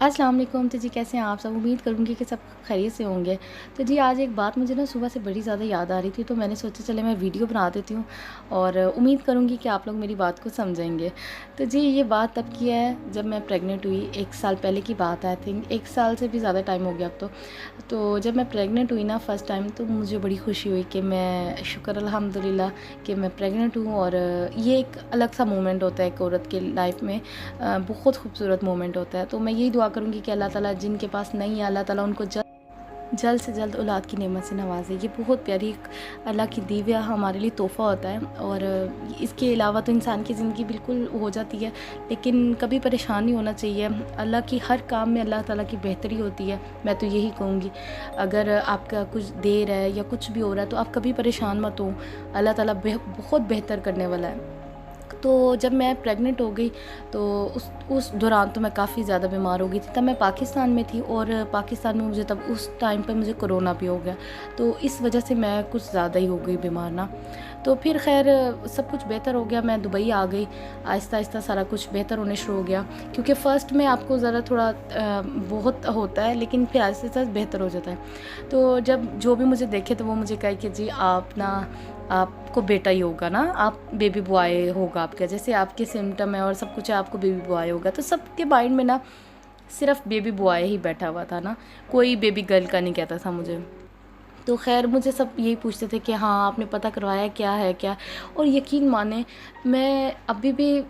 अस्सलाम वालेकुम। तो जी कैसे हैं आप सब? उम्मीद करूँगी कि सब खैरियत से होंगे। तो जी आज एक बात मुझे ना सुबह से बड़ी ज़्यादा याद आ रही थी, तो मैंने सोचा चले मैं वीडियो बना देती हूँ और उम्मीद करूँगी कि आप लोग मेरी बात को समझेंगे। तो जी ये बात तब की है जब मैं प्रेग्नेंट हुई, 1 साल पहले की बात है। आई थिंक 1 साल से भी ज़्यादा टाइम हो गया अब तो। तो जब मैं प्रेग्नेंट हुई ना फर्स्ट टाइम, तो मुझे बड़ी खुशी हुई कि मैं शुक्र अल्हम्दुलिल्लाह कि मैं प्रेग्नेंट हूँ। और ये एक अलग सा मोमेंट होता है एक औरत के लाइफ में, बहुत खूबसूरत मोमेंट होता है। तो मैं यही दुआ करूँगी कि अल्लाह ताला जिनके पास नहीं है, अल्लाह ताला उनको जल्द से जल्द औलाद की नेमत से नवाज़े। ये बहुत प्यारी एक अल्लाह की दी हुआ हमारे लिए तोहफ़ा होता है। और इसके अलावा तो इंसान की ज़िंदगी बिल्कुल हो जाती है, लेकिन कभी परेशान नहीं होना चाहिए। अल्लाह की हर काम में अल्लाह ताला की बेहतरी होती है, मैं तो यही कहूँगी। अगर आपका कुछ देर है या कुछ भी हो रहा है तो आप कभी परेशान मत हो, अल्लाह ताला बहुत बेहतर करने वाला है। तो जब मैं प्रेग्नेंट हो गई तो उस दौरान तो मैं काफ़ी ज़्यादा बीमार हो गई थी। तब मैं पाकिस्तान में थी और पाकिस्तान में मुझे तब उस टाइम पे मुझे कोरोना भी हो गया, तो इस वजह से मैं कुछ ज़्यादा ही हो गई बीमार ना। तो फिर खैर सब कुछ बेहतर हो गया, मैं दुबई आ गई। आहिस्ता आहिस्ता सारा कुछ बेहतर होने शुरू हो गया, क्योंकि फ़र्स्ट में आपको ज़रा थोड़ा बहुत होता है, लेकिन फिर आहिस्ता आहिस्ता बेहतर हो जाता है। तो जब जो भी मुझे देखे तो वो मुझे कहे कि जी आप ना, आपको बेटा ही होगा ना, आप बेबी बॉय होगा आपका, जैसे आपके सिम्टम है और सब कुछ है, आपको बेबी बॉय होगा। तो सबके माइंड में ना सिर्फ बेबी बॉय ही बैठा हुआ था ना, कोई बेबी गर्ल का नहीं कहता था मुझे। तो ख़ैर मुझे सब यही पूछते थे कि हाँ आपने पता करवाया क्या है क्या? और यकीन माने मैं अभी भी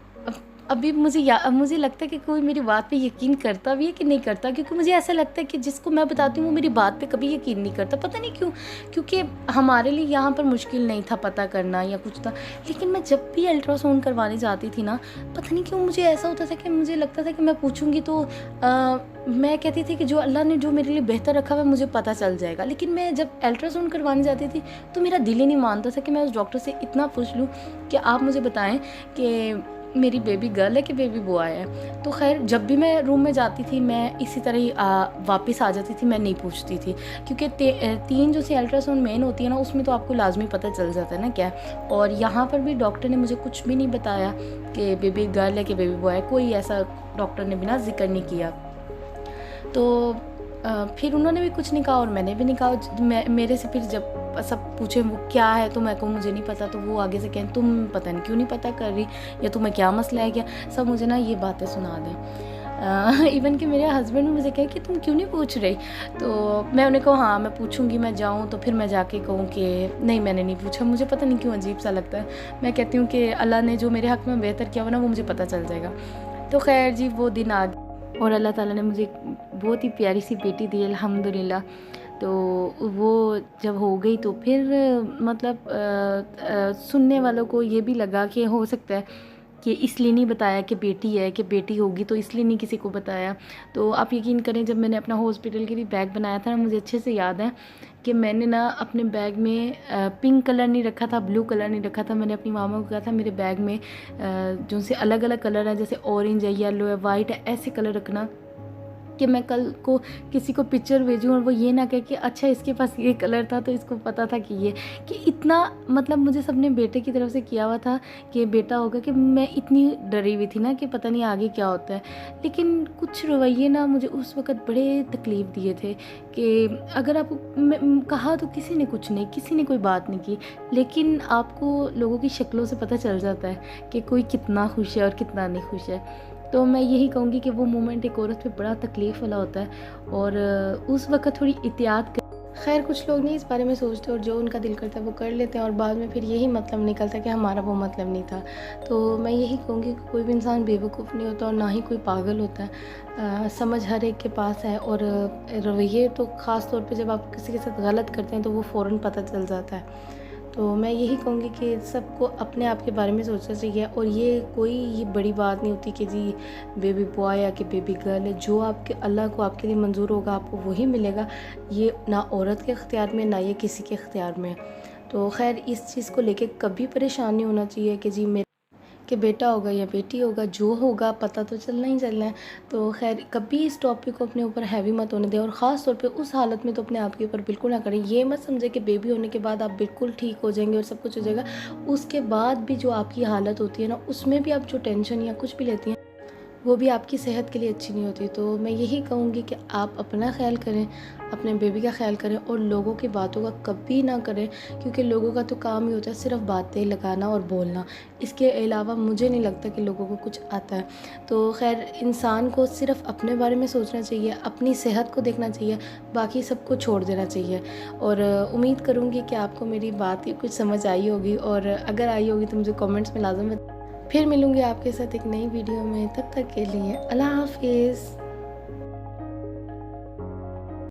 अभी मुझे लगता है कि कोई मेरी बात पे यकीन करता भी है कि नहीं करता, क्योंकि मुझे ऐसा लगता है कि जिसको मैं बताती हूँ वो मेरी बात पे कभी यकीन नहीं करता, पता नहीं क्यों। क्योंकि हमारे लिए यहाँ पर मुश्किल नहीं था पता करना या कुछ था, लेकिन मैं जब भी अल्ट्रासाउंड करवाने जाती थी ना, पता नहीं क्यों मुझे ऐसा होता था कि मुझे लगता था कि मैं पूछूंगी तो मैं कहती थी कि जो अल्लाह ने जो मेरे लिए बेहतर रखा हुआ है मुझे पता चल जाएगा। लेकिन मैं जब अल्ट्रासाउंड करवाने जाती थी तो मेरा दिल ही नहीं मानता था कि मैं उस डॉक्टर से इतना पूछ लूँ कि आप मुझे बताएं कि मेरी बेबी गर्ल है कि बेबी बॉय है। तो खैर जब भी मैं रूम में जाती थी मैं इसी तरह ही वापस आ जाती थी, मैं नहीं पूछती थी, क्योंकि 3 जो सी अल्ट्रासाउंड मेन होती है ना, उसमें तो आपको लाजमी पता चल जाता है ना क्या। और यहाँ पर भी डॉक्टर ने मुझे कुछ भी नहीं बताया कि बेबी गर्ल है कि बेबी बॉय है, कोई ऐसा डॉक्टर ने बिना जिक्र नहीं किया। तो फिर उन्होंने भी कुछ नहीं कहा और मैंने भी नहीं कहा। मेरे से फिर जब सब पूछे वो क्या है तो मैं कहूँ मुझे नहीं पता, तो वो आगे से कहें तुम पता नहीं क्यों नहीं पता कर रही, या तुम्हें क्या मसला है क्या, सब मुझे ना ये बातें सुना दें। इवन कि मेरे हस्बैंड भी मुझे कहे कि तुम क्यों नहीं पूछ रही। तो मैं उन्हें कहूँ हाँ मैं पूछूंगी, मैं जाऊँ तो फिर मैं जाके कहूँ कि नहीं मैंने नहीं पूछा, मुझे पता नहीं क्यों अजीब सा लगता है। मैं कहती हूँ कि अल्लाह ने जो मेरे हक़ में बेहतर किया हो ना वो मुझे पता चल जाएगा। तो खैर जी वो दिन आ गए और अल्लाह ताला ने मुझे बहुत ही प्यारी सी बेटी दी अल्हम्दुलिल्लाह। तो वो जब हो गई तो फिर मतलब सुनने वालों को ये भी लगा कि हो सकता है कि इसलिए नहीं बताया कि बेटी है, कि बेटी होगी तो इसलिए नहीं किसी को बताया। तो आप यकीन करें जब मैंने अपना हॉस्पिटल के लिए बैग बनाया था ना, मुझे अच्छे से याद है कि मैंने ना अपने बैग में पिंक कलर नहीं रखा था, ब्लू कलर नहीं रखा था। मैंने अपनी मामा को कहा था मेरे बैग में जो से अलग अलग कलर है, जैसे ऑरेंज है, येलो है, वाइट है, ऐसे कलर रखना कि मैं कल को किसी को पिक्चर भेजूँ और वो ये ना कहे कि अच्छा इसके पास ये कलर था तो इसको पता था कि ये, कि इतना मतलब मुझे सबने बेटे की तरफ से किया हुआ था कि बेटा होगा, कि मैं इतनी डरी हुई थी ना कि पता नहीं आगे क्या होता है। लेकिन कुछ रवैये ना मुझे उस वक़्त बड़े तकलीफ़ दिए थे कि अगर आप कहा तो किसी ने कुछ नहीं, किसी ने कोई बात नहीं की, लेकिन आपको लोगों की शक्लों से पता चल जाता है कि कोई कितना खुश है और कितना नहीं खुश है। तो मैं यही कहूँगी कि वो मोमेंट एक औरत पे बड़ा तकलीफ़ वाला होता है और उस वक़्त थोड़ी एहतियात खैर कुछ लोग नहीं इस बारे में सोचते और जो उनका दिल करता है वो कर लेते हैं और बाद में फिर यही मतलब निकलता है कि हमारा वो मतलब नहीं था। तो मैं यही कहूँगी कि कोई भी इंसान बेवकूफ़ नहीं होता और ना ही कोई पागल होता है। समझ हर एक के पास है और रवैये तो ख़ास तौर पे जब आप किसी के साथ गलत करते हैं तो वो फ़ौरन पता चल जाता है। तो मैं यही कहूँगी कि सबको अपने आप के बारे में सोचना चाहिए और ये बड़ी बात नहीं होती कि जी बेबी बॉय या कि बेबी गर्ल है। जो आपके अल्लाह को आपके लिए मंजूर होगा आपको वही मिलेगा, ये ना औरत के इख्तियार में ना ये किसी के इख्तियार में। तो खैर इस चीज़ को लेके कभी परेशान नहीं होना चाहिए कि जी मेरे कि बेटा होगा या बेटी होगा, जो होगा पता तो चलना ही चलना है। तो ख़ैर कभी इस टॉपिक को अपने ऊपर हैवी मत होने दें और ख़ास तौर पे उस हालत में तो अपने आप के ऊपर बिल्कुल ना करें। ये मत समझें कि बेबी होने के बाद आप बिल्कुल ठीक हो जाएंगे और सब कुछ हो जाएगा। उसके बाद भी जो आपकी हालत होती है ना, उसमें भी आप जो टेंशन या कुछ भी लेती हैं वो भी आपकी सेहत के लिए अच्छी नहीं होती। तो मैं यही कहूँगी कि आप अपना ख़्याल करें, अपने बेबी का ख़्याल करें और लोगों की बातों का कभी ना करें, क्योंकि लोगों का तो काम ही होता है सिर्फ़ बातें लगाना और बोलना। इसके अलावा मुझे नहीं लगता कि लोगों को कुछ आता है। तो ख़ैर इंसान को सिर्फ़ अपने बारे में सोचना चाहिए, अपनी सेहत को देखना चाहिए, बाकी सबको छोड़ देना चाहिए। और उम्मीद करूँगी कि आपको मेरी बात ये कुछ समझ आई होगी, और अगर आई होगी तो मुझे कमेंट्स में लाज़िम। फिर मिलूँगी आपके साथ एक नई वीडियो में, तब तक के लिए अल्लाह हाफ़िज़।